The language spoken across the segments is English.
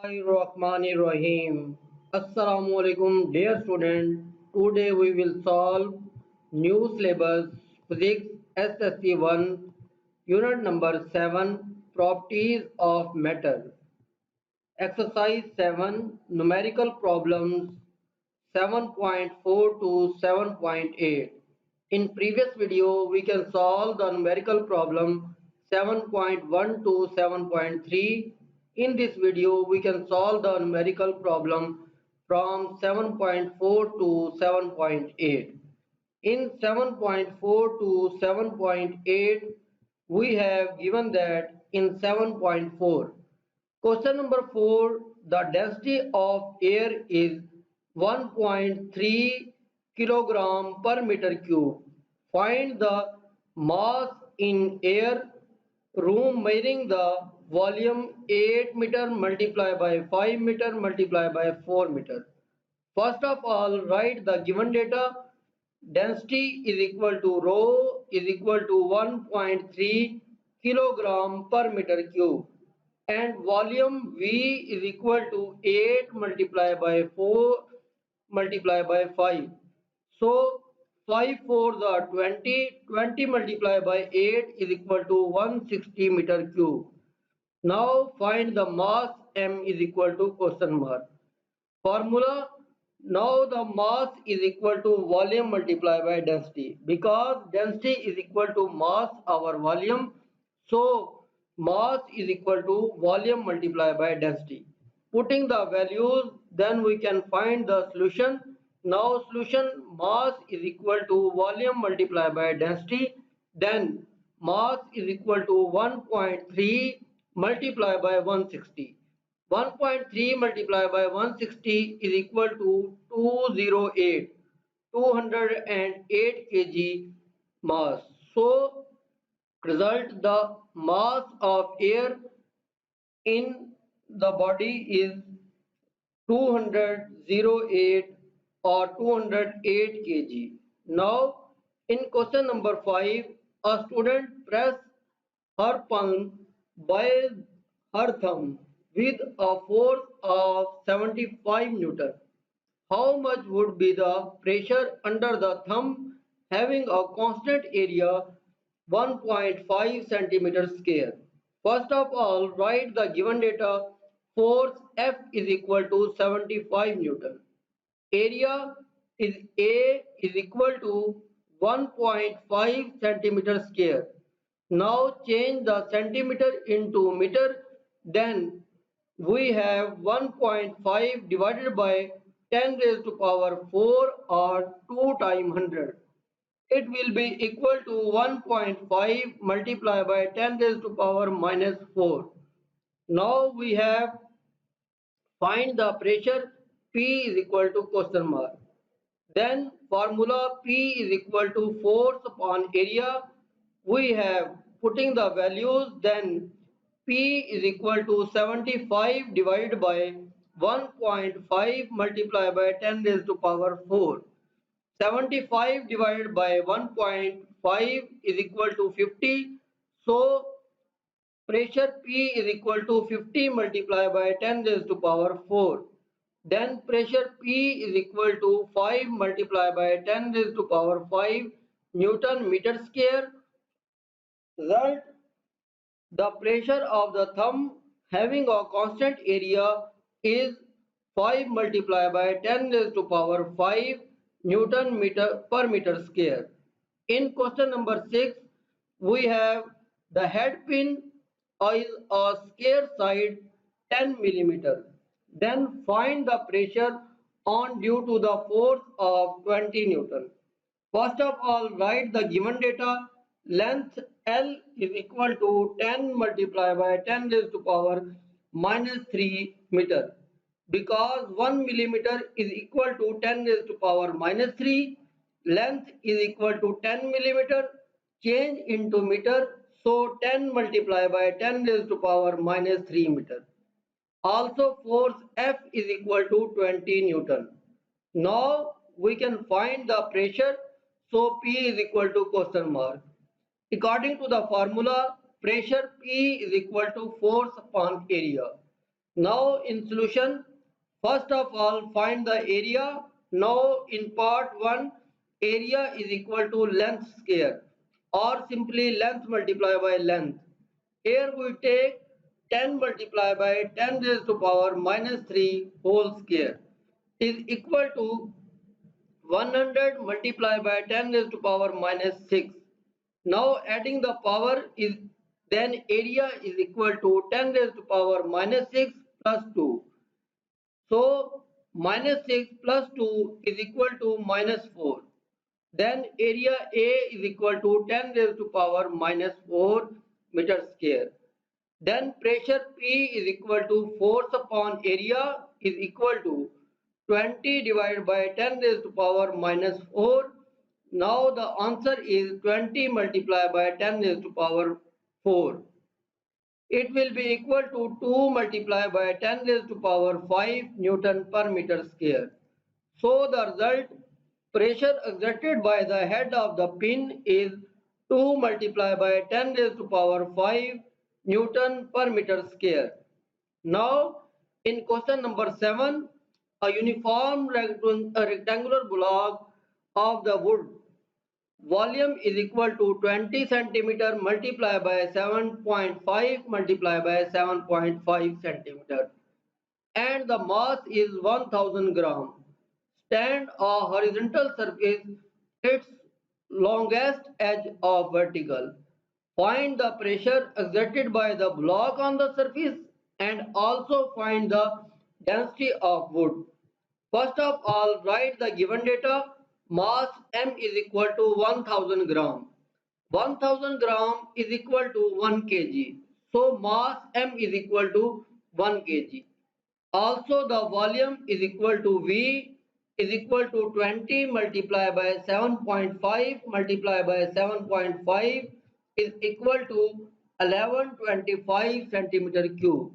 Bismillahirrahmanirrahim. Assalamu Alaikum, dear student. Today we will solve new syllabus physics SSC 1 unit number 7 properties of matter. Exercise 7 numerical problems 7.4 to 7.8. In previous video we can solve the numerical problem 7.1 to 7.3. In this video we can solve the numerical problem from 7.4 to 7.8. In 7.4 to 7.8 we have given that in 7.4. Question number 4. The density of air is 1.3 kilogram per meter cube. Find the mass in air room measuring the volume 8 meter multiplied by 5 meter multiplied by 4 meter. First of all, write the given data. Density is equal to rho is equal to 1.3 kilogram per meter cube and volume V is equal to 8 multiplied by 4 multiplied by 5. So 5 for the 20, 20 multiplied by 8 is equal to 160 meter cube. Now find the mass M is equal to question mark. Formula. Now the mass is equal to volume multiplied by density, because density is equal to mass over volume, so mass is equal to volume multiplied by density. Putting the values, then we can find the solution. Now solution, mass is equal to volume multiplied by density, then mass is equal to 1.3 multiplied by 160. 1.3 multiplied by 160 is equal to 208, 208 kg mass. So result, the mass of air in the body is 208 or 208 kg. Now in question number 5, a student press her palm by her thumb with a force of 75 Newton. How much would be the pressure under the thumb having a constant area 1.5 centimeter square? First of all, write the given data. Force F is equal to 75 Newton. Area is A is equal to 1.5 centimeter square. Now change the centimeter into meter, then we have 1.5 divided by 10 raised to power 4 or 2 times 100. It will be equal to 1.5 multiplied by 10 raised to power minus 4. Now we have find the pressure P is equal to question mark. Then formula P is equal to force upon area. We have putting the values, then P is equal to 75 divided by 1.5 multiplied by 10 raised to power 4. 75 divided by 1.5 is equal to 50. So pressure P is equal to 50 multiplied by 10 raised to power 4. Then pressure P is equal to 5 multiplied by 10 raised to power 5 Newton meter square. Result, the pressure of the thumb having a constant area is 5 multiplied by 10 raised to power 5 Newton meter per meter square. In question number 6, we have the head pin is a square side 10 millimeter. Then find the pressure on due to the force of 20 Newton. First of all, write the given data. Length L is equal to 10 multiplied by 10 raised to power minus 3 meter. Because 1 millimeter is equal to 10 raised to power minus 3, length is equal to 10 millimeter, change into meter, so 10 multiplied by 10 raised to power minus 3 meter. Also force F is equal to 20 Newton. Now we can find the pressure, so P is equal to question mark. According to the formula, pressure P is equal to force upon area. Now in solution, first of all find the area. Now in part 1, area is equal to length square or simply length multiplied by length. Here we take 10 multiplied by 10 raised to power minus 3 whole square is equal to 100 multiplied by 10 raised to power minus 6. Now adding the power is then area is equal to 10 raised to power minus 6 plus 2. So minus 6 plus 2 is equal to minus 4. Then area A is equal to 10 raised to power minus 4 meter square. Then pressure P is equal to force upon area is equal to 20 divided by 10 raised to power minus 4. Now the answer is 20 multiplied by 10 raised to power 4. It will be equal to 2 multiplied by 10 raised to power 5 Newton per meter square. So the result pressure exerted by the head of the pin is 2 multiplied by 10 raised to power 5 Newton per meter square. Now in question number 7, a uniform rectangular block of the wood volume is equal to 20 centimeter multiplied by 7.5 multiplied by 7.5 centimeter and the mass is 1000 gram. Stand a horizontal surface its longest edge of vertical. Find the pressure exerted by the block on the surface and also find the density of wood. First of all, write the given data. Mass M is equal to 1000 gram. 1000 gram is equal to 1 kg. So mass M is equal to 1 kg. Also the volume is equal to V is equal to 20 multiplied by 7.5 multiplied by 7.5 is equal to 1125 centimeter cube.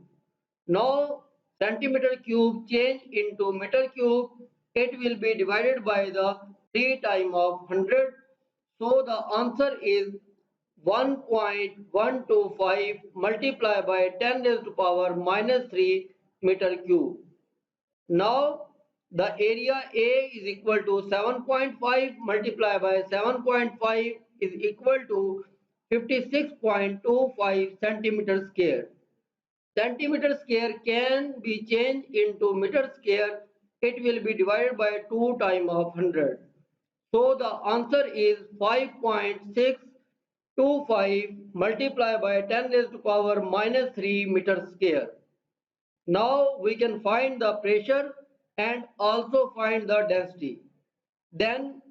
Now centimeter cube change into meter cube. It will be divided by the 3 time of 100. So the answer is 1.125 multiplied by 10 raised to power minus 3 meter cube. Now the area A is equal to 7.5 multiplied by 7.5 is equal to 56.25 centimeter square. Centimeter square can be changed into meter square. It will be divided by 2 time of 100. So the answer is 5.625 multiplied by 10 raised to power minus 3 meter square. Now we can find the pressure and also find the density. Then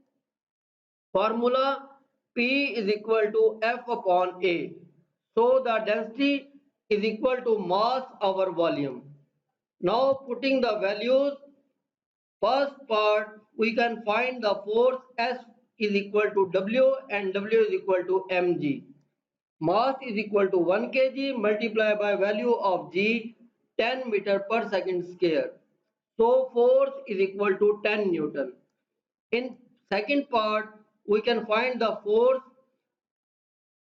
formula P is equal to F upon A. So the density is equal to mass over volume. Now putting the values, first part we can find the force S is equal to W and W is equal to mg. Mass is equal to 1 kg multiplied by value of g 10 meter per second square. So force is equal to 10 Newton. In second part we can find the force.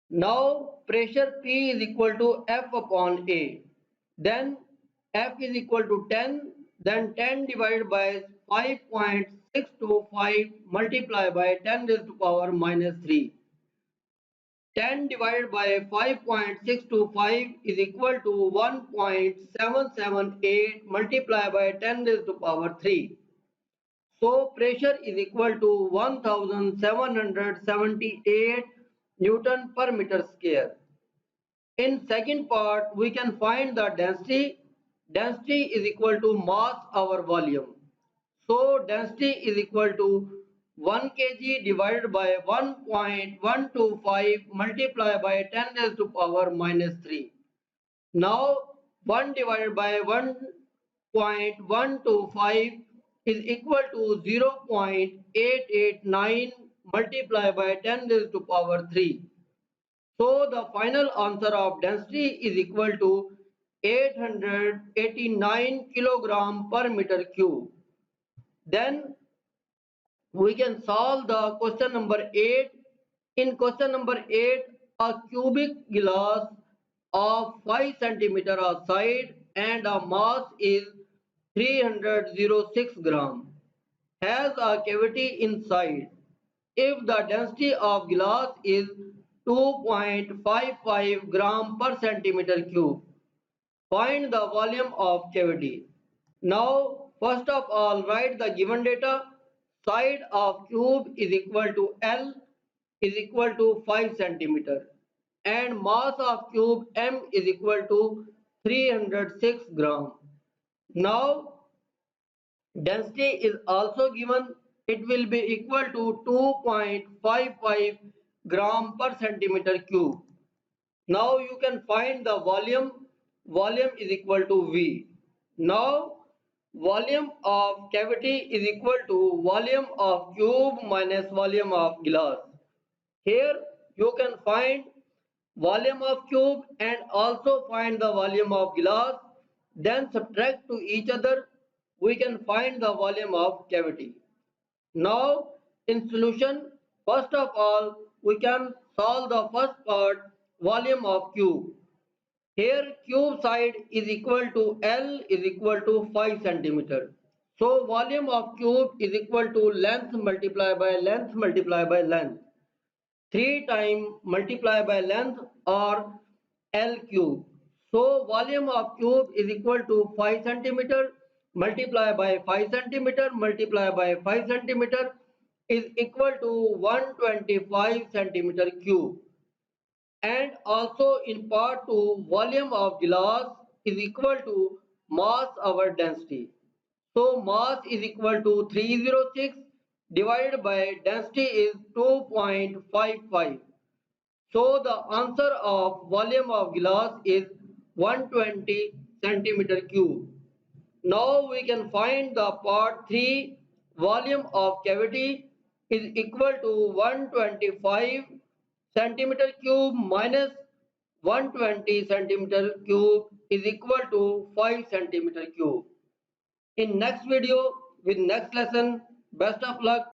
Now pressure P is equal to F upon A. Then F is equal to 10. Then 10 divided by 5.625 multiplied by 10 raised to power minus 3. 10 divided by 5.625 is equal to 1.778 multiplied by 10 raised to power 3. So pressure is equal to 1778 Newton per meter square. In second part, we can find the density. Density is equal to mass over volume. So density is equal to 1 kg divided by 1.125 multiplied by 10 raised to power minus 3. Now 1 divided by 1.125 is equal to 0.889 multiplied by 10 raised to power 3. So the final answer of density is equal to 889 kilogram per meter cube. Then we can solve the question number 8. In question number 8, a cubic glass of 5 centimeter of side and a mass is 306 gram, has a cavity inside. If the density of glass is 2.55 gram per centimeter cube, find the volume of cavity. Now, first of all, write the given data. Side of cube is equal to L is equal to 5 centimeter and mass of cube M is equal to 306 gram. Now, density is also given. It will be equal to 2.55 gram per centimeter cube. Now you can find the volume. Volume is equal to V. Now volume of cavity is equal to volume of cube minus volume of glass. Here you can find volume of cube and also find the volume of glass. Then subtract to each other. We can find the volume of cavity. Now in solution, first of all, we can solve the first part, volume of cube. Here cube side is equal to L is equal to 5 centimeter. So volume of cube is equal to length multiplied by length multiplied by length. 3 times multiply by length or L cube. So volume of cube is equal to 5 centimeter multiply by 5 centimeter multiply by 5 centimeter is equal to 125 centimeter cube. And also in part 2 volume of glass is equal to mass over density. So mass is equal to 306 divided by density is 2.55. So the answer of volume of glass is 120 centimeter cube. Now we can find the part 3, volume of cavity is equal to 125 centimeter cube minus 120 centimeter cube is equal to 5 centimeter cube. In next video with next lesson, best of luck.